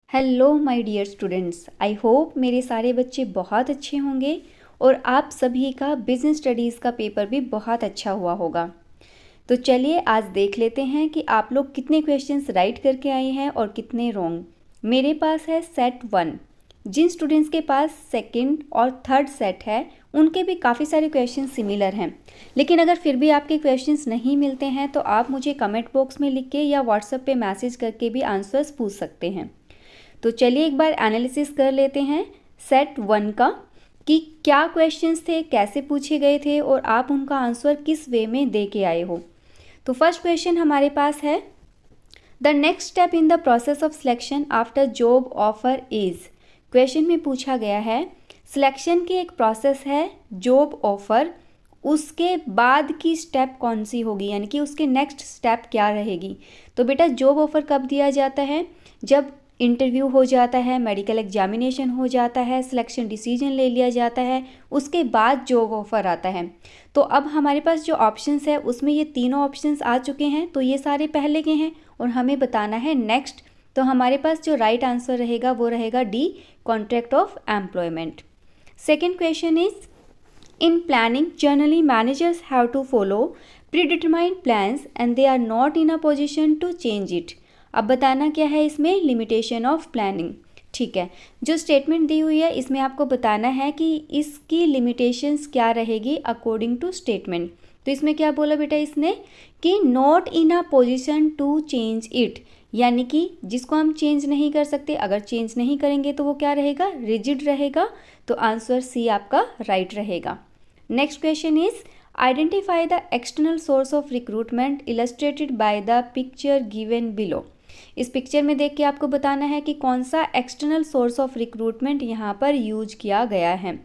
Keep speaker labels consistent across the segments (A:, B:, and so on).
A: Hello my dear students, I hope मेरे सारे बच्चे बहुत अच्छे होंगे और आप सभी का बिजनेस स्टडीज़ का पेपर भी बहुत अच्छा हुआ होगा। तो चलिए आज देख लेते हैं कि आप लोग कितने क्वेश्चंस राइट करके आए हैं और कितने रॉन्ग। मेरे पास है सेट 1। जिन स्टूडेंट्स के पास सेकंड और थर्ड सेट है उनके भी काफ़ी सारे क्वेश्चन सिमिलर हैं, लेकिन अगर फिर भी आपके क्वेश्चंस नहीं मिलते हैं तो आप मुझे कमेंट बॉक्स में लिख के या व्हाट्सएप पे मैसेज करके भी आंसर्स पूछ सकते हैं। तो चलिए एक बार एनालिसिस कर लेते हैं सेट 1 का कि क्या क्वेश्चंस थे, कैसे पूछे गए थे और आप उनका आंसर किस वे में दे के आए हो। तो फर्स्ट क्वेश्चन हमारे पास है, the next step in the process of selection after job offer is. Question में पूछा गया है सिलेक्शन की एक प्रोसेस है, जॉब ऑफर, उसके बाद की स्टेप कौन सी होगी, यानी कि उसके नेक्स्ट स्टेप क्या रहेगी। तो बेटा जॉब ऑफर कब दिया जाता है? जब इंटरव्यू हो जाता है, मेडिकल एग्जामिनेशन हो जाता है, सिलेक्शन डिसीजन ले लिया जाता है, उसके बाद जॉब ऑफर आता है। तो अब हमारे पास जो ऑप्शंस है उसमें ये तीनों ऑप्शंस आ चुके हैं, तो ये सारे पहले के हैं और हमें बताना है नेक्स्ट। तो हमारे पास जो राइट आंसर रहेगा वो रहेगा D, contract of employment. Second question is, in planning, generally managers have to follow predetermined plans and they are not in a position to change it. अब बताना क्या है इसमें, लिमिटेशन ऑफ प्लानिंग। ठीक है, जो स्टेटमेंट दी हुई है इसमें आपको बताना है कि इसकी लिमिटेशंस क्या रहेगी अकॉर्डिंग टू स्टेटमेंट। तो इसमें क्या बोला बेटा इसने कि not in a position to change it, यानी कि जिसको हम चेंज नहीं कर सकते, अगर चेंज नहीं करेंगे तो वो क्या रहेगा, रिजिड रहेगा। तो आंसर सी आपका राइट रहेगा। Next question is, identify the external source of recruitment illustrated by the picture given below. इस पिक्चर में देख के आपको बताना है कि कौन सा एक्सटर्नल सोर्स ऑफ रिक्रूटमेंट यहाँ पर यूज किया गया है।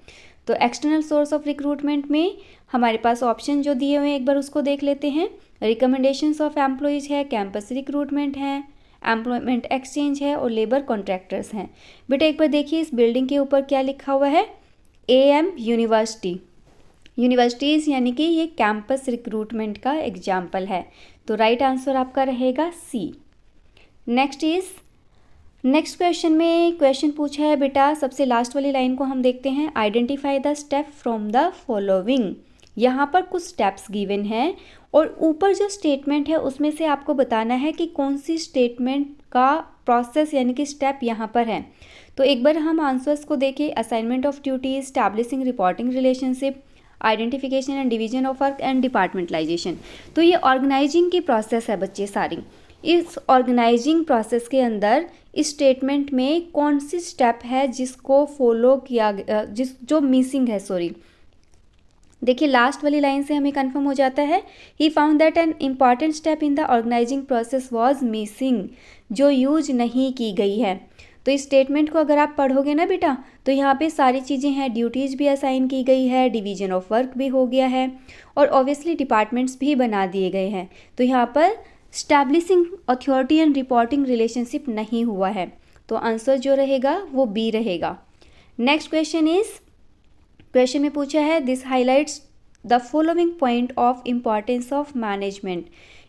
A: तो एक्सटर्नल सोर्स ऑफ रिक्रूटमेंट में हमारे पास ऑप्शन जो दिए हुए हैं एक बार उसको देख लेते हैं। रिकमेंडेशंस ऑफ एम्प्लॉयज़ है, कैंपस रिक्रूटमेंट है, एम्प्लॉयमेंट एक्सचेंज है और लेबर कॉन्ट्रैक्टर्स हैं। बेटा एक बार देखिए इस बिल्डिंग के ऊपर क्या लिखा हुआ है, AM यूनिवर्सिटी। यूनिवर्सिटीज़ यानी कि ये कैंपस रिक्रूटमेंट का एग्जाम्पल है। तो राइट आंसर आपका रहेगा सी। नेक्स्ट क्वेश्चन में क्वेश्चन पूछा है बेटा, सबसे लास्ट वाली लाइन को हम देखते हैं, identify the step from the following. यहाँ पर कुछ स्टेप्स गिवन हैं और ऊपर जो स्टेटमेंट है उसमें से आपको बताना है कि कौन सी स्टेटमेंट का प्रोसेस यानी कि स्टेप यहाँ पर है। तो एक बार हम आंसर्स को देखें, assignment of duties, establishing reporting relationship, identification and division of work and departmentalisation. तो ये ऑर्गेनाइजिंग की प्रोसेस है बच्चे सारी। इस ऑर्गेनाइजिंग प्रोसेस के अंदर इस स्टेटमेंट में कौन सी स्टेप है जिसको फॉलो किया गया, जो मिसिंग है, सॉरी। देखिए लास्ट वाली लाइन से हमें कंफर्म हो जाता है, he found that an important step in the organising process was missing, जो यूज नहीं की गई है। तो इस स्टेटमेंट को अगर आप पढ़ोगे ना बेटा तो यहाँ पे सारी चीज़ें हैं, ड्यूटीज़ भी असाइन की गई है, डिवीजन ऑफ वर्क भी हो गया है और ऑब्वियसली डिपार्टमेंट्स भी बना दिए गए हैं। तो यहाँ पर establishing authority and reporting relationship नहीं हुआ है। तो आंसर जो रहेगा वो बी रहेगा। नेक्स्ट क्वेश्चन इज, क्वेश्चन में पूछा है, this highlights the following point of importance of management.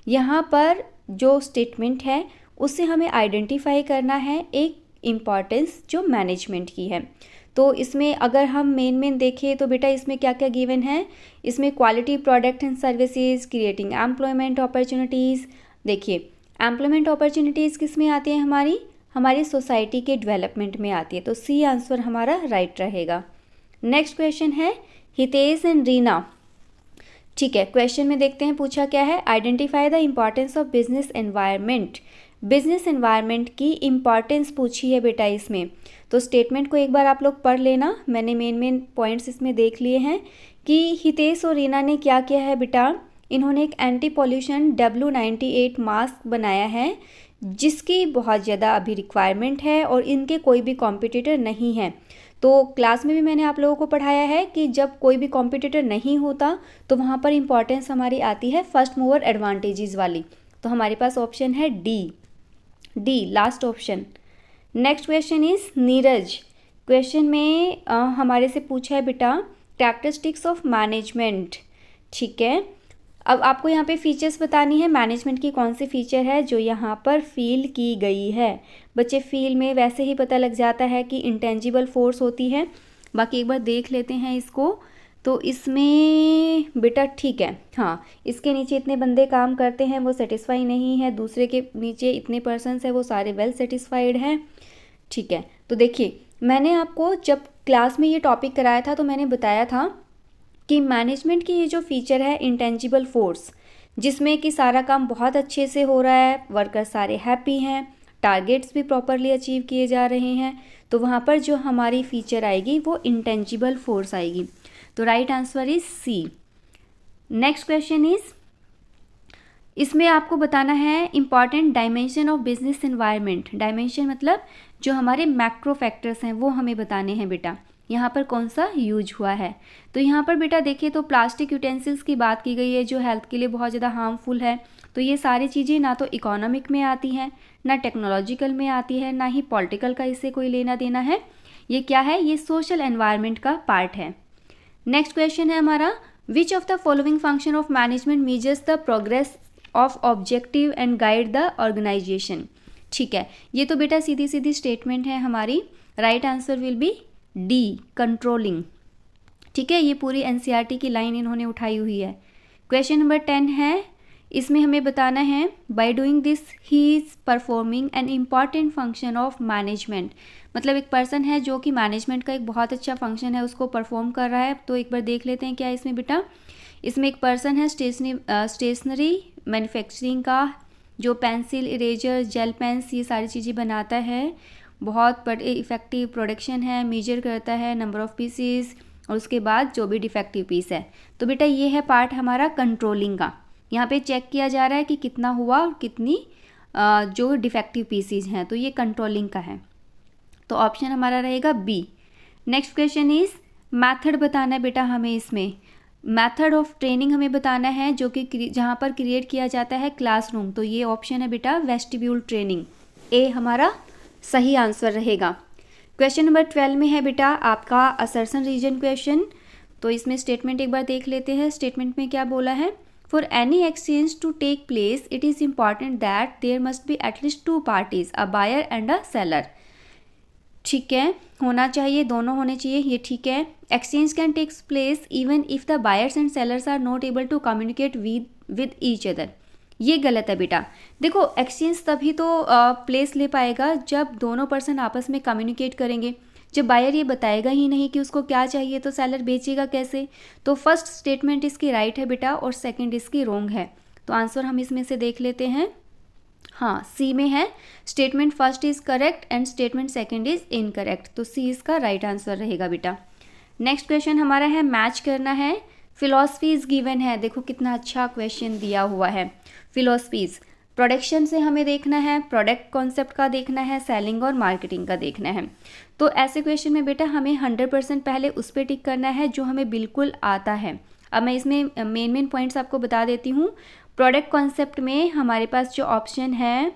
A: यहाँ पर जो स्टेटमेंट है उससे हमें आइडेंटिफाई करना है एक इम्पॉर्टेंस जो मैनेजमेंट की है। तो इसमें अगर हम मेन देखें तो बेटा इसमें क्या क्या गिवन है, इसमें quality product and services, creating employment opportunities. देखिए एम्प्लॉयमेंट अपॉर्चुनिटीज़ किस में आती है, हमारी सोसाइटी के डेवलपमेंट में आती है। तो सी आंसर हमारा राइट रहेगा। नेक्स्ट क्वेश्चन है, हितेश एंड रीना। ठीक है, क्वेश्चन में देखते हैं पूछा क्या है, identify the importance of business environment. Business environment की इम्पॉर्टेंस पूछी है बेटा इसमें। तो स्टेटमेंट को एक बार आप लोग पढ़ लेना, मैंने मेन पॉइंट्स इसमें देख लिए हैं कि हितेश और रीना ने क्या किया है बेटा, इन्होंने एक एंटी पॉल्यूशन W98 मास्क बनाया है जिसकी बहुत ज़्यादा अभी रिक्वायरमेंट है और इनके कोई भी कॉम्पिटिटर नहीं है। तो क्लास में भी मैंने आप लोगों को पढ़ाया है कि जब कोई भी कॉम्पिटिटर नहीं होता तो वहाँ पर इम्पॉर्टेंस हमारी आती है फर्स्ट मूवर एडवांटेजेस वाली। तो हमारे पास ऑप्शन है D last option. Next question is, Neeraj. Question में हमारे से पूछा है बेटा कैरेक्टरिस्टिक्स ऑफ मैनेजमेंट। ठीक है, अब आपको यहाँ पे फीचर्स बतानी है, मैनेजमेंट की कौन सी फीचर है जो यहाँ पर फील की गई है। बच्चे फील में वैसे ही पता लग जाता है कि इंटेंजिबल फोर्स होती है। बाकी एक बार देख लेते हैं इसको। तो इसमें बेटा ठीक है, हाँ, इसके नीचे इतने बंदे काम करते हैं वो सेटिस्फाई नहीं है, दूसरे के नीचे इतने पर्सन्स हैं वो सारे वेल सेटिस्फाइड हैं। ठीक है, तो देखिए मैंने आपको जब क्लास में ये टॉपिक कराया था तो मैंने बताया था कि मैनेजमेंट की ये जो फीचर है इंटेंजिबल फोर्स, जिसमें कि सारा काम बहुत अच्छे से हो रहा है, वर्कर सारे हैप्पी हैं, टारगेट्स भी प्रॉपरली अचीव किए जा रहे हैं, तो वहाँ पर जो हमारी फीचर आएगी वो इंटेंजिबल फोर्स आएगी। तो right answer is C. Next question is, इसमें आपको बताना है important dimension of business environment. Dimension मतलब जो हमारे मैक्रो फैक्टर्स हैं वो हमें बताने हैं बेटा। यहाँ पर कौन सा यूज हुआ है, तो यहाँ पर बेटा देखिए तो प्लास्टिक यूटेंसिल्स की बात की गई है जो हेल्थ के लिए बहुत ज़्यादा हार्मफुल है। तो ये सारी चीज़ें ना तो इकोनॉमिक में आती हैं, ना टेक्नोलॉजिकल में आती है, ना ही पॉलिटिकल का इससे कोई लेना देना है। ये क्या है, ये सोशल एनवायरनमेंट का पार्ट है। नेक्स्ट क्वेश्चन है हमारा, which of the following function of management measures the progress of objective and guide the organisation. ठीक है, ये तो बेटा सीधी सीधी स्टेटमेंट है हमारी। Right answer will B D, controlling. ठीक है, ये पूरी एनसीईआरटी की लाइन इन्होंने उठाई हुई है। क्वेश्चन नंबर 10 है, इसमें हमें बताना है by doing this he is performing an important function of management. मतलब एक पर्सन है जो कि मैनेजमेंट का एक बहुत अच्छा फंक्शन है उसको परफॉर्म कर रहा है। तो एक बार देख लेते हैं क्या है इसमें बेटा। इसमें एक पर्सन है स्टेशनरी मैन्युफैक्चरिंग का, जो पेंसिल, इरेजर, जेल पेन्स ये सारी चीज़ें बनाता है। बहुत बड़े इफ़ेक्टिव प्रोडक्शन है, मेजर करता है नंबर ऑफ़ पीसीस और उसके बाद जो भी डिफेक्टिव पीस है। तो बेटा ये है पार्ट हमारा कंट्रोलिंग का। यहाँ पे चेक किया जा रहा है कि कितना हुआ और कितनी जो डिफेक्टिव पीसीज हैं, तो ये कंट्रोलिंग का है। तो ऑप्शन हमारा रहेगा B. Next question is, method बताना है बेटा हमें। इसमें मेथड ऑफ ट्रेनिंग हमें बताना है जो कि जहाँ पर क्रिएट किया जाता है क्लासरूम। तो ये ऑप्शन है बेटा वेस्टिब्यूल ट्रेनिंग। ए हमारा सही आंसर रहेगा। क्वेश्चन नंबर 12 में है बेटा आपका असर्शन रीजन क्वेश्चन। तो इसमें स्टेटमेंट एक बार देख लेते हैं। स्टेटमेंट में क्या बोला है, for any exchange to take place it is important that there must be at least 2 parties, a buyer and a seller. ठीक है, होना चाहिए, दोनों होने चाहिए, ये ठीक है। Exchange can takes place even if the buyers and sellers are not able to communicate with each other. ये गलत है बेटा। देखो एक्सचेंज तभी तो प्लेस ले पाएगा जब दोनों पर्सन आपस में कम्युनिकेट करेंगे। जब बायर ये बताएगा ही नहीं कि उसको क्या चाहिए तो सेलर बेचेगा कैसे। तो फर्स्ट स्टेटमेंट इसकी राइट है बेटा और सेकंड इसकी रॉन्ग है। तो आंसर हम इसमें से देख लेते हैं। हाँ, सी में है, statement first is correct and statement second is incorrect. तो सी इसका राइट आंसर रहेगा बेटा। नेक्स्ट क्वेश्चन हमारा है मैच करना है। फिलॉसफीज गिवन है, देखो कितना अच्छा क्वेश्चन दिया हुआ है। फिलॉसफीज प्रोडक्शन से हमें देखना है, प्रोडक्ट कॉन्सेप्ट का देखना है, सेलिंग और मार्केटिंग का देखना है। तो ऐसे क्वेश्चन में बेटा हमें 100% पहले उस पर टिक करना है जो हमें बिल्कुल आता है। अब मैं इसमें मेन पॉइंट्स आपको बता देती हूँ। प्रोडक्ट कॉन्सेप्ट में हमारे पास जो ऑप्शन है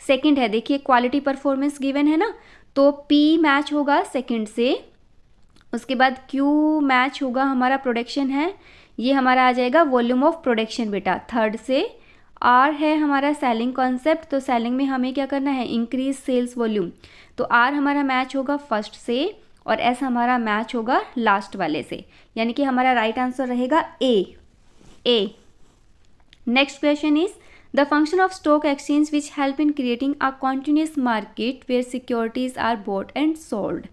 A: सेकंड है, देखिए क्वालिटी परफॉर्मेंस गिवन है ना, तो पी मैच होगा सेकंड से। उसके बाद क्यू मैच होगा, हमारा प्रोडक्शन है, ये हमारा आ जाएगा वॉल्यूम ऑफ प्रोडक्शन बेटा थर्ड से। आर है हमारा सेलिंग कॉन्सेप्ट, तो सेलिंग में हमें क्या करना है, इंक्रीज सेल्स वॉल्यूम। तो आर हमारा मैच होगा फर्स्ट से और एस हमारा मैच होगा लास्ट वाले से, यानी कि हमारा राइट आंसर रहेगा A. Next question is, the function of stock exchange which help in creating a continuous market where securities are bought and sold.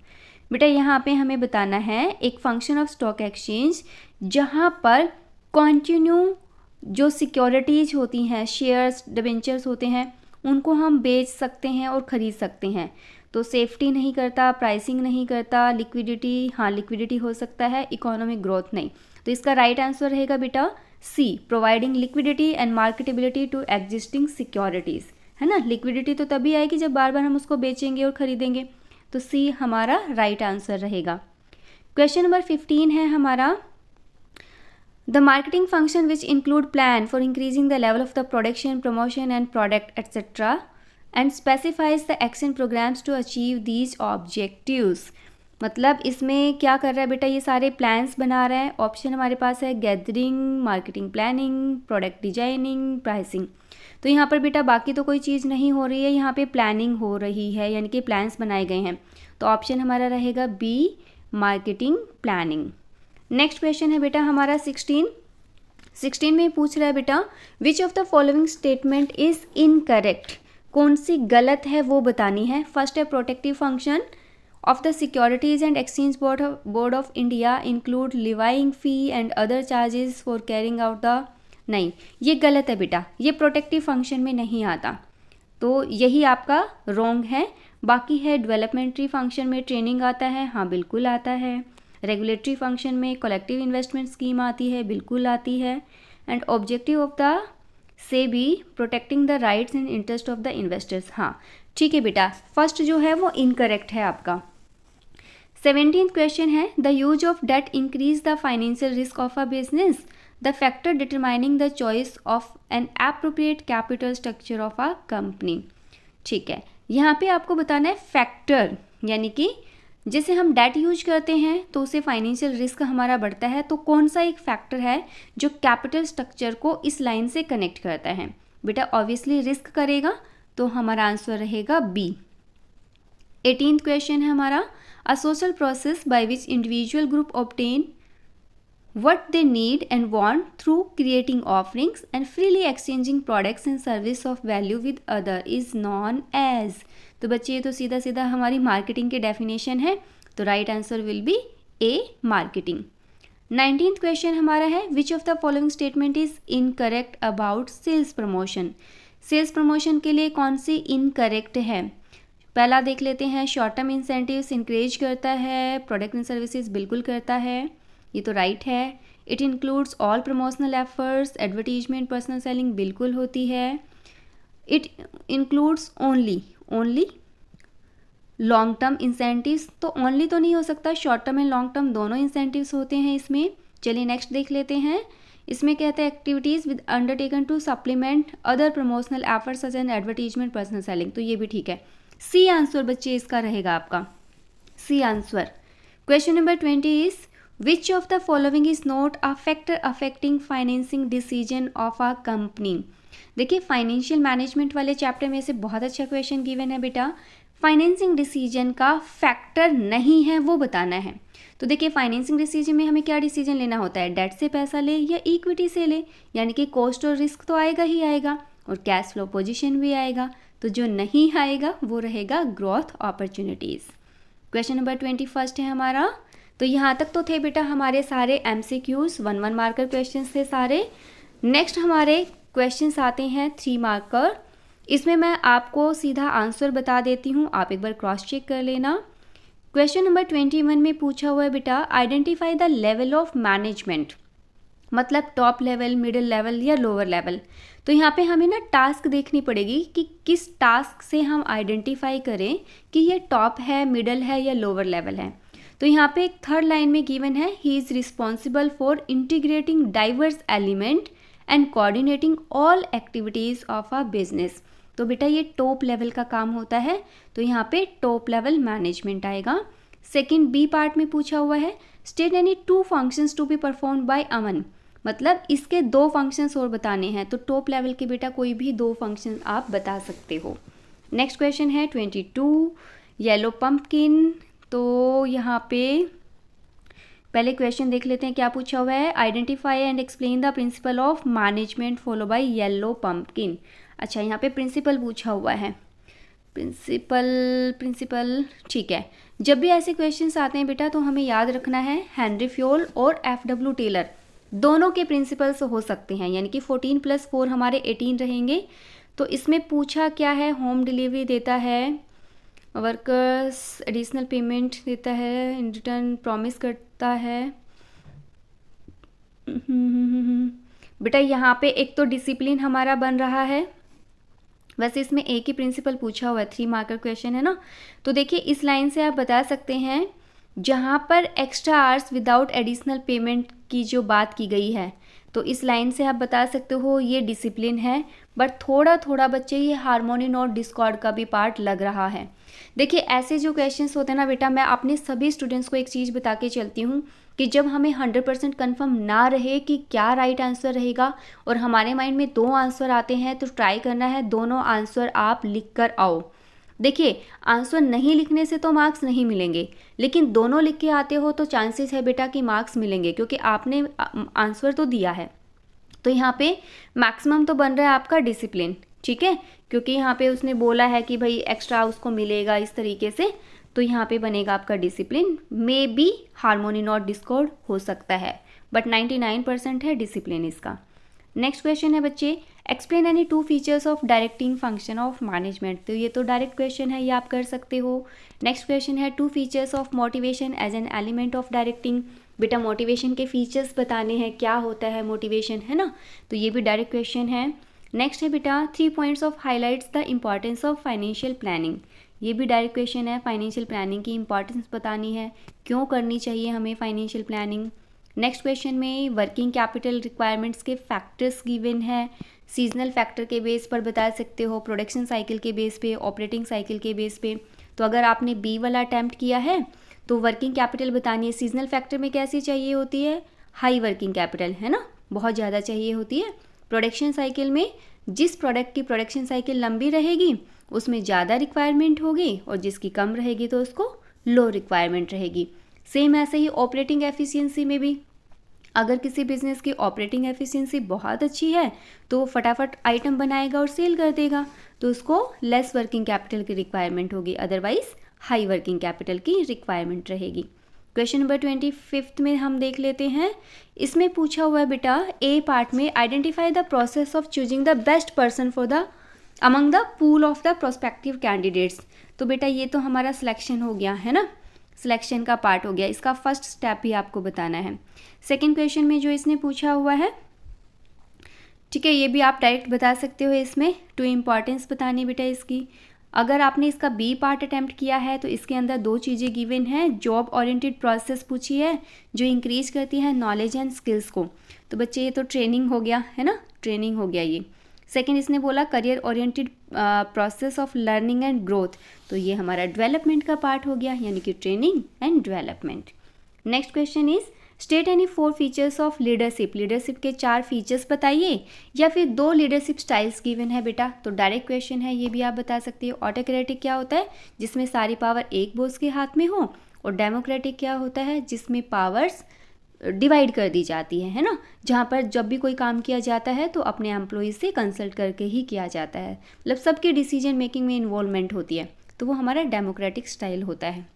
A: बेटा यहाँ पे हमें बताना है एक फंक्शन ऑफ स्टॉक एक्सचेंज जहाँ पर कॉन्टिन्यू जो सिक्योरिटीज होती हैं, शेयर्स, डिबेंचर्स होते हैं, उनको हम बेच सकते हैं और ख़रीद सकते हैं। तो सेफ्टी नहीं करता, प्राइसिंग नहीं करता, लिक्विडिटी, हाँ लिक्विडिटी हो सकता है, इकोनॉमिक ग्रोथ नहीं। तो इसका राइट आंसर रहेगा बेटा C, providing liquidity and marketability to existing securities, है ना। लिक्विडिटी तो तभी आएगी जब बार बार हम उसको बेचेंगे और ख़रीदेंगे। तो सी हमारा राइट आंसर रहेगा। क्वेश्चन नंबर 15 है हमारा, the marketing function which include plan for increasing the level of the production, promotion and product etcetera and specifies the action programmes to achieve these objectives. मतलब इसमें क्या कर रहा है बेटा, ये सारे प्लान्स बना रहा है। ऑप्शन हमारे पास है gathering, marketing planning, product designing, pricing. तो यहाँ पर बेटा बाकी तो कोई चीज़ नहीं हो रही है, यहाँ पे प्लानिंग हो रही है, यानी कि प्लान्स बनाए गए हैं। तो ऑप्शन हमारा रहेगा B, marketing planning. Next question है बेटा हमारा 16 में पूछ रहा है बेटा, which of the following statement is incorrect. कौन सी गलत है वो बतानी है। फर्स्ट है protective function of the Securities and Exchange Board of India include levying fee and other charges for carrying out the, नहीं ये गलत है बेटा, ये प्रोटेक्टिव फंक्शन में नहीं आता, तो यही आपका रॉन्ग है। बाकी है डेवलपमेंट्री फंक्शन में ट्रेनिंग आता है, हाँ बिल्कुल आता है। रेगुलेटरी फंक्शन में कलेक्टिव इन्वेस्टमेंट स्कीम आती है, बिल्कुल आती है। And objective of the SEBI protecting the rights and interest of the investors, हाँ ठीक है बेटा, फर्स्ट जो है वो इनकरेक्ट है आपका। 17th क्वेश्चन है, the use of debt increase the financial risk of a business, the factor determining the choice of an appropriate capital structure of a company. ठीक है, यहाँ पे आपको बताना है फैक्टर, यानी कि जैसे हम डेट यूज करते हैं तो उससे फाइनेंशियल रिस्क हमारा बढ़ता है, तो कौन सा एक फैक्टर है जो कैपिटल स्ट्रक्चर को इस लाइन से कनेक्ट करता है। बेटा ऑब्वियसली रिस्क करेगा, तो हमारा आंसर रहेगा बी। 18th क्वेश्चन है हमारा, a social process by which individual group obtain what they need and want through creating offerings and freely exchanging products and service of value with other is known as। तो बच्चे ये तो सीधा सीधा हमारी marketing की डेफिनेशन है, तो right answer will be A, marketing. 19th question हमारा है, which of the following statement is incorrect about sales promotion. Sales promotion के लिए कौन सी इनकरेक्ट है। पहला देख लेते हैं, शॉर्ट टर्म इंसेंटिव्स इंकरेज करता है, प्रोडक्ट एंड सर्विसेज बिल्कुल करता है, ये तो राइट है। It includes all promotional efforts, advertisement, personal selling बिल्कुल होती है। It includes only long term incentives, तो ओनली तो नहीं हो सकता, short term and long term दोनों इंसेंटिव्स होते हैं इसमें। चलिए नेक्स्ट देख लेते हैं, इसमें कहते हैं activities with undertaken to supplement other promotional efforts such as advertisement, personal selling, तो ये भी ठीक है। सी आंसर बच्चे इसका रहेगा आपका, C answer. Question number 20 is, which of the following is not a factor affecting financing decision of a company. देखिए फाइनेंशियल मैनेजमेंट वाले चैप्टर में से बहुत अच्छा क्वेश्चन गिवन है बेटा, फाइनेंसिंग डिसीजन का फैक्टर नहीं है वो बताना है। तो देखिए फाइनेंसिंग डिसीजन में हमें क्या डिसीजन लेना होता है, डेट से पैसा ले या इक्विटी से ले, यानी कि कॉस्ट और रिस्क तो आएगा ही आएगा और कैश फ्लो पोजीशन भी आएगा, तो जो नहीं आएगा वो रहेगा ग्रोथ अपॉर्चुनिटीज़। क्वेश्चन नंबर 21 है हमारा, तो यहाँ तक तो थे बेटा हमारे सारे MCQs 1 मार्कर क्वेश्चंस थे सारे। नेक्स्ट हमारे क्वेश्चंस आते हैं 3 मार्कर, इसमें मैं आपको सीधा आंसर बता देती हूँ, आप एक बार क्रॉस चेक कर लेना। क्वेश्चन नंबर 21 में पूछा हुआ है बेटा, identify the level of management, मतलब टॉप लेवल, मिडिल लेवल या लोअर लेवल। तो यहाँ पे हमें ना टास्क देखनी पड़ेगी कि किस टास्क से हम आइडेंटिफाई करें कि ये टॉप है, मिडल है या लोअर लेवल है। तो यहाँ पे एक थर्ड लाइन में गिवन है, he is responsible for integrating diverse element and coordinating all activities of a business. तो बेटा ये टॉप लेवल का काम होता है, तो यहाँ पे टॉप लेवल मैनेजमेंट आएगा। सेकेंड बी पार्ट में पूछा हुआ है, state any 2 functions to be performed by a man, मतलब इसके 2 फंक्शंस और बताने हैं, तो टॉप लेवल के बेटा कोई भी 2 फंक्शन आप बता सकते हो। नेक्स्ट क्वेश्चन है 22, येलो पंपकिन। तो यहाँ पे पहले क्वेश्चन देख लेते हैं क्या पूछा हुआ है, identify and explain the principle of management follow by yellow pumpkin. अच्छा यहाँ पे प्रिंसिपल पूछा हुआ है, प्रिंसिपल ठीक है। जब भी ऐसे क्वेश्चंस आते हैं बेटा तो हमें याद रखना है हेनरी फ्योल और FW टेलर दोनों के प्रिंसिपल्स हो सकते हैं, यानी कि 14 + 4 हमारे 18 रहेंगे। तो इसमें पूछा क्या है, होम डिलीवरी देता है, वर्कर्स एडिशनल पेमेंट देता है, इन रिटर्न प्रॉमिस करता है। बेटा यहाँ पे एक तो डिसिप्लिन हमारा बन रहा है, वैसे इसमें एक ही प्रिंसिपल पूछा हुआ है, 3 मार्कर क्वेश्चन है ना। तो देखिए इस लाइन से आप बता सकते हैं, जहाँ पर extra hours without additional payment की जो बात की गई है, तो इस लाइन से आप बता सकते हो ये डिसिप्लिन है, बट थोड़ा थोड़ा बच्चे ये हार्मोनी और डिस्कॉर्ड का भी पार्ट लग रहा है। देखिए ऐसे जो क्वेश्चंस होते हैं ना बेटा, मैं अपने सभी स्टूडेंट्स को एक चीज़ बता के चलती हूँ कि जब हमें 100% कन्फर्म ना रहे कि क्या राइट आंसर रहेगा और हमारे माइंड में 2 आंसर आते हैं, तो ट्राई करना है दोनों आंसर आप लिख कर आओ। देखिए आंसर नहीं लिखने से तो मार्क्स नहीं मिलेंगे, लेकिन दोनों लिख के आते हो तो चांसेस है बेटा कि मार्क्स मिलेंगे, क्योंकि आपने आंसर तो दिया है। तो यहाँ पे मैक्सिमम तो बन रहा है आपका डिसिप्लिन, ठीक है, क्योंकि यहाँ पे उसने बोला है कि भाई एक्स्ट्रा उसको मिलेगा इस तरीके से, तो यहाँ पे बनेगा आपका discipline. May be harmony not Discord हो सकता है, बट 99% है डिसिप्लिन इसका। नेक्स्ट क्वेश्चन है बच्चे, explain any 2 features of directing function of management. तो ये तो डायरेक्ट क्वेश्चन है, ये आप कर सकते हो। नेक्स्ट क्वेश्चन है 2 features of motivation as an element of directing. बेटा मोटिवेशन के फीचर्स बताने हैं, क्या होता है मोटिवेशन, है ना, तो ये भी डायरेक्ट क्वेश्चन है। नेक्स्ट है बेटा 3 points of highlights the importance of financial planning. ये भी डायरेक्ट क्वेश्चन है, फाइनेंशियल प्लानिंग की इंपॉर्टेंस बतानी है, क्यों करनी चाहिए हमें फाइनेंशियल प्लानिंग। नेक्स्ट क्वेश्चन में वर्किंग कैपिटल रिक्वायरमेंट्स के फैक्टर्स गिवन है, सीजनल फैक्टर के बेस पर बता सकते हो, प्रोडक्शन साइकिल के बेस पे, ऑपरेटिंग साइकिल के बेस पे। तो अगर आपने बी वाला अटैम्प्ट किया है तो वर्किंग कैपिटल बतानी है। सीजनल फैक्टर में कैसी चाहिए होती है, हाई वर्किंग कैपिटल, है ना, बहुत ज़्यादा चाहिए होती है। प्रोडक्शन साइकिल में जिस प्रोडक्ट की प्रोडक्शन साइकिल लंबी रहेगी उसमें ज़्यादा रिक्वायरमेंट होगी, और जिसकी कम रहेगी तो उसको लो रिक्वायरमेंट रहेगी। सेम ऐसे ही ऑपरेटिंग एफिशिएंसी में भी, अगर किसी बिजनेस की ऑपरेटिंग एफिशिएंसी बहुत अच्छी है तो वो फटाफट आइटम बनाएगा और सेल कर देगा, तो उसको लेस वर्किंग कैपिटल की रिक्वायरमेंट होगी, अदरवाइज हाई वर्किंग कैपिटल की रिक्वायरमेंट रहेगी। क्वेश्चन नंबर 25 में हम देख लेते हैं। इसमें पूछा हुआ है बेटा ए पार्ट में, identify the process of choosing the best person for the among the pool of the prospective candidates. तो बेटा ये तो हमारा सिलेक्शन हो गया, है ना, सिलेक्शन का पार्ट हो गया, इसका फर्स्ट स्टेप भी आपको बताना है। सेकंड क्वेश्चन में जो इसने पूछा हुआ है, ठीक है, ये भी आप डायरेक्ट बता सकते हो। इसमें 2 इम्पॉर्टेंस बतानी बेटा इसकी। अगर आपने इसका बी पार्ट अटैम्प्ट किया है तो इसके अंदर 2 चीज़ें गिवन हैं। जॉब ओरिएंटेड प्रोसेस पूछी है जो इंक्रीज करती है नॉलेज एंड स्किल्स को, तो बच्चे ये तो ट्रेनिंग हो गया, है ना, ट्रेनिंग हो गया ये। सेकंड इसने बोला career oriented process of learning and growth, तो ये हमारा डेवलपमेंट का पार्ट हो गया, यानी कि training and development. Next question is state any 4 features of leadership. Leadership के 4 फीचर्स बताइए, या फिर 2 लीडरशिप स्टाइल्स गिवन है बेटा, तो डायरेक्ट क्वेश्चन है, ये भी आप बता सकते हो। ऑटोक्रेटिक क्या होता है, जिसमें सारी पावर एक बॉस के हाथ में हो, और डेमोक्रेटिक क्या होता है, जिसमें पावर्स डिवाइड कर दी जाती है ना, जहाँ पर जब भी कोई काम किया जाता है तो अपने एम्प्लॉयज़ से कंसल्ट करके ही किया जाता है, मतलब सबकी डिसीजन मेकिंग में इन्वॉल्वमेंट होती है, तो वो हमारा डेमोक्रेटिक स्टाइल होता है।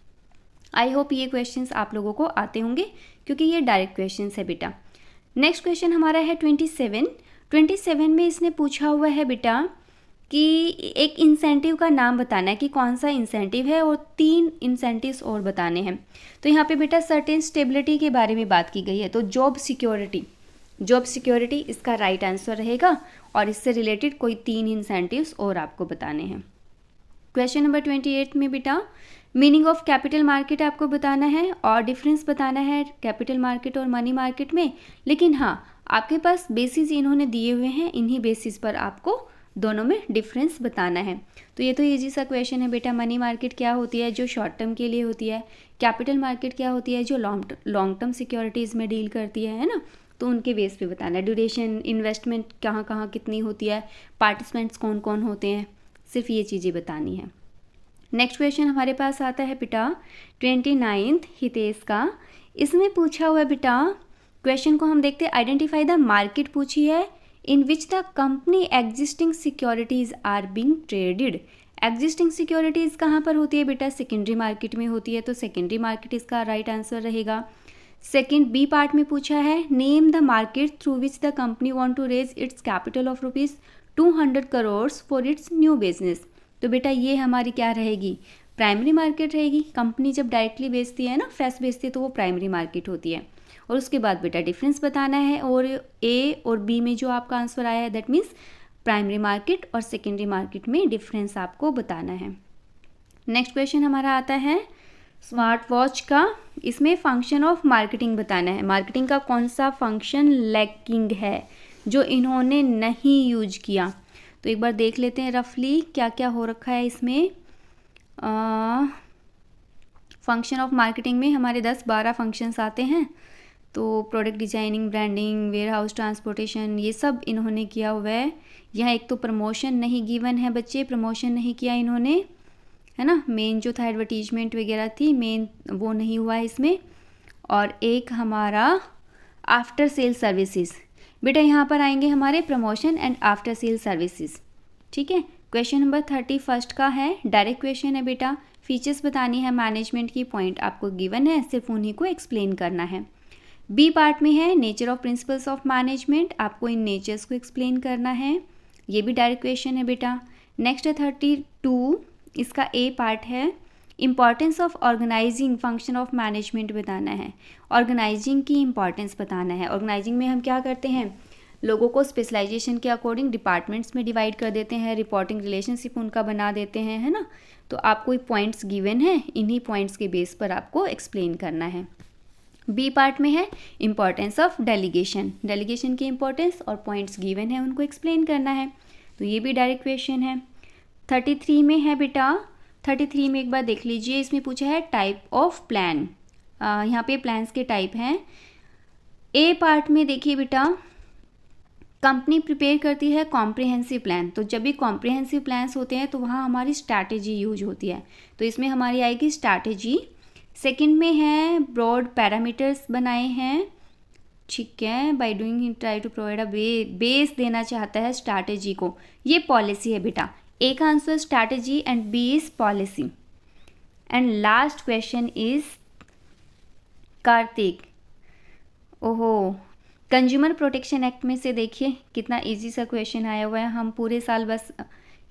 A: आई होप ये क्वेश्चंस आप लोगों को आते होंगे, क्योंकि ये डायरेक्ट क्वेश्चंस है बेटा। नेक्स्ट क्वेश्चन हमारा है 27 में इसने पूछा हुआ है बेटा कि एक इंसेंटिव का नाम बताना है कि कौन सा इंसेंटिव है, और 3 इंसेंटिव्स और बताने हैं। तो यहाँ पे बेटा सर्टेन स्टेबिलिटी के बारे में बात की गई है, तो जॉब सिक्योरिटी इसका राइट आंसर रहेगा, और इससे रिलेटेड कोई 3 इंसेंटिव्स और आपको बताने हैं। क्वेश्चन नंबर 28 में बेटा मीनिंग ऑफ कैपिटल मार्केट आपको बताना है, और डिफरेंस बताना है कैपिटल मार्केट और मनी मार्केट में। लेकिन हाँ, आपके पास बेसिस इन्होंने दिए हुए हैं, इन्हीं बेसिस पर आपको दोनों में डिफरेंस बताना है। तो ये तो इजी सा क्वेश्चन है बेटा। मनी मार्केट क्या होती है, जो शॉर्ट टर्म के लिए होती है। कैपिटल मार्केट क्या होती है, जो लॉन्ग टर्म सिक्योरिटीज़ में डील करती है ना, तो उनके बेस पे बताना है। ड्यूरेशन, इन्वेस्टमेंट कहाँ कहाँ कितनी होती है, पार्टिसिपेंट्स कौन कौन होते हैं, सिर्फ ये चीज़ें बतानी है। नेक्स्ट क्वेश्चन हमारे पास आता है बेटा 29 हितेश का। इसमें पूछा हुआ है बेटा, क्वेश्चन को हम देखते हैं। आइडेंटिफाई द मार्केट पूछी है in which the company existing securities are being traded. Existing securities कहाँ पर होती है बेटा, सेकेंडरी मार्केट में होती है, तो सेकेंडरी मार्केट इसका राइट आंसर रहेगा। सेकेंड बी पार्ट में पूछा है name the market through which the company want to raise its capital of ₹200 crore for its new business. तो बेटा ये हमारी क्या रहेगी, प्राइमरी मार्केट रहेगी। कंपनी जब डायरेक्टली बेचती है ना, फ्रेश बेचती है, तो वो प्राइमरी मार्केट होती है। और उसके बाद बेटा डिफरेंस बताना है, और ए और बी में जो आपका आंसर आया है दैट मीन्स प्राइमरी मार्केट और सेकेंडरी मार्केट में डिफरेंस आपको बताना है। नेक्स्ट क्वेश्चन हमारा आता है स्मार्ट वॉच का। इसमें फंक्शन ऑफ मार्केटिंग बताना है। मार्केटिंग का कौन सा फंक्शन लैकिंग है जो इन्होंने नहीं यूज किया, तो एक बार देख लेते हैं रफली क्या क्या हो रखा है इसमें। फंक्शन ऑफ मार्केटिंग में हमारे 10-12 फंक्शंस आते हैं। तो product designing, branding, warehouse, transportation, ये सब इन्होंने किया हुआ है। यहाँ एक तो प्रमोशन नहीं गिवन है बच्चे, प्रमोशन नहीं किया इन्होंने, है ना। मेन जो था एडवर्टीजमेंट वगैरह थी, मेन वो नहीं हुआ है इसमें। और एक हमारा आफ्टर सेल सर्विसेज, बेटा यहाँ पर आएंगे हमारे promotion and after sale services, ठीक है। क्वेश्चन नंबर 31 का है, डायरेक्ट क्वेश्चन है बेटा। फीचर्स बतानी है मैनेजमेंट की, पॉइंट आपको गिवन है, सिर्फ उन्हीं को एक्सप्लेन करना है। बी पार्ट में है nature of principles of management, आपको इन नेचर्स को एक्सप्लेन करना है, ये भी डायरेक्ट क्वेश्चन है बेटा। नेक्स्ट है 32, इसका ए पार्ट है, importance of organising function of management बताना है। ऑर्गेनाइजिंग की इम्पॉर्टेंस बताना है। ऑर्गेनाइजिंग में हम क्या करते हैं, लोगों को स्पेशलाइजेशन के अकॉर्डिंग डिपार्टमेंट्स में डिवाइड कर देते हैं, रिपोर्टिंग रिलेशनशिप उनका बना देते हैं, है ना। तो आपको पॉइंट्स गिवन है, इन्हीं पॉइंट्स के बेस पर आपको एक्सप्लेन करना है। बी पार्ट में है इम्पॉर्टेंस ऑफ डेलीगेशन, डेलीगेशन की इम्पॉर्टेंस और पॉइंट्स गिवन है, उनको एक्सप्लेन करना है। तो ये भी डायरेक्ट क्वेश्चन है। 33 में है बेटा, 33 में एक बार देख लीजिए, इसमें पूछा है टाइप ऑफ प्लान। यहाँ पे प्लान्स के टाइप हैं। ए पार्ट में देखिए बेटा, कंपनी प्रिपेयर करती है कॉम्प्रिहेंसिव प्लान। तो जब भी कॉम्प्रिहेंसिव प्लान्स होते हैं तो वहाँ हमारी स्ट्रैटेजी यूज होती है, तो इसमें हमारी आएगी स्ट्रैटेजी। सेकंड में है ब्रॉड पैरामीटर्स बनाए हैं, ठीक है। By doing try to provide a base देना चाहता है स्ट्रैटेजी को, ये पॉलिसी है बेटा। ए का answer strategy and B is policy. And last question is Kartik, ओहो, कंज्यूमर प्रोटेक्शन एक्ट में से देखिए कितना इजी सा क्वेश्चन आया हुआ है। हम पूरे साल बस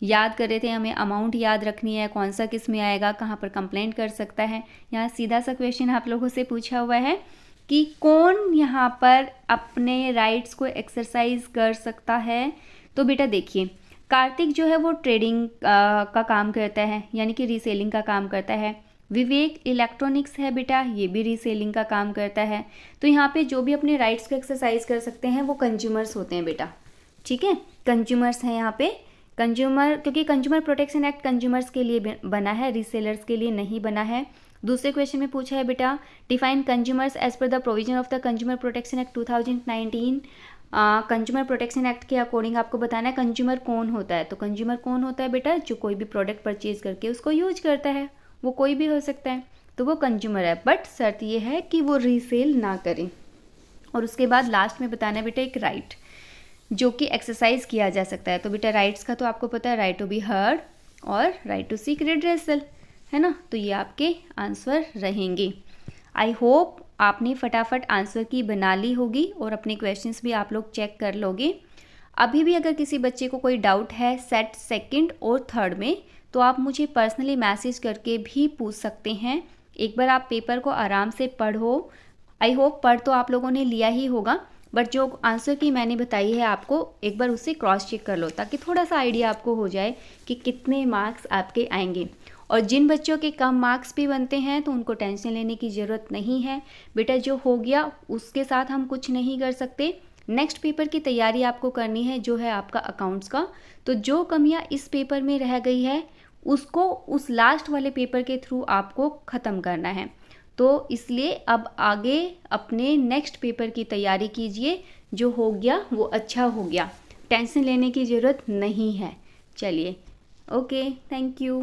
A: याद कर रहे थे, हमें अमाउंट याद रखनी है, कौन सा किस में आएगा, कहाँ पर कंप्लेंट कर सकता है। यहाँ सीधा सा क्वेश्चन आप लोगों से पूछा हुआ है कि कौन यहाँ पर अपने राइट्स को एक्सरसाइज कर सकता है। तो बेटा देखिए, कार्तिक जो है वो ट्रेडिंग का काम करता है, यानी कि रीसेलिंग का काम करता है। विवेक इलेक्ट्रॉनिक्स है बेटा, ये भी रीसेलिंग का काम करता है। तो यहाँ पे जो भी अपने राइट्स को एक्सरसाइज कर सकते हैं वो कंज्यूमर्स होते हैं बेटा, ठीक है। कंज्यूमर्स हैं यहाँ पे, कंज्यूमर, क्योंकि कंज्यूमर प्रोटेक्शन एक्ट कंज्यूमर्स के लिए बना है, रीसेलर्स के लिए नहीं बना है। दूसरे क्वेश्चन में पूछा है बेटा, define consumers as per the provision of the consumer protection act 2019। Consumer protection act के अकॉर्डिंग आपको बताना है कंज्यूमर कौन होता है। तो कंज्यूमर कौन होता है बेटा, जो कोई भी प्रोडक्ट परचेज करके उसको यूज करता है, वो कोई भी हो सकता है, तो वो कंज्यूमर है। बट शर्त ये है कि वो रीसेल ना करें। और उसके बाद लास्ट में बताना है बेटा एक राइट जो कि एक्सरसाइज किया जा सकता है। तो बेटा राइट्स का तो आपको पता है, राइट टू बी हर्ड और राइट टू सीक रिड्रेसल, है ना। तो ये आपके आंसर रहेंगे। आई होप आपने फटाफट आंसर की बना ली होगी और अपने क्वेश्चंस भी आप लोग चेक कर लोगे। अभी भी अगर किसी बच्चे को कोई डाउट है सेट सेकंड और थर्ड में, तो आप मुझे पर्सनली मैसेज करके भी पूछ सकते हैं। एक बार आप पेपर को आराम से पढ़ो, आई होप पढ़ तो आप लोगों ने लिया ही होगा, बट जो आंसर की मैंने बताई है आपको एक बार उससे क्रॉस चेक कर लो, ताकि थोड़ा सा आइडिया आपको हो जाए कि कितने मार्क्स आपके आएंगे। और जिन बच्चों के कम मार्क्स भी बनते हैं तो उनको टेंशन लेने की ज़रूरत नहीं है बेटा, जो हो गया उसके साथ हम कुछ नहीं कर सकते। नेक्स्ट पेपर की तैयारी आपको करनी है जो है आपका अकाउंट्स का। तो जो कमियां इस पेपर में रह गई है उसको उस लास्ट वाले पेपर के थ्रू आपको ख़त्म करना है। तो इसलिए अब आगे अपने नेक्स्ट पेपर की तैयारी कीजिए, जो हो गया वो अच्छा हो गया, टेंशन लेने की ज़रूरत नहीं है। चलिए, ओके, थैंक यू।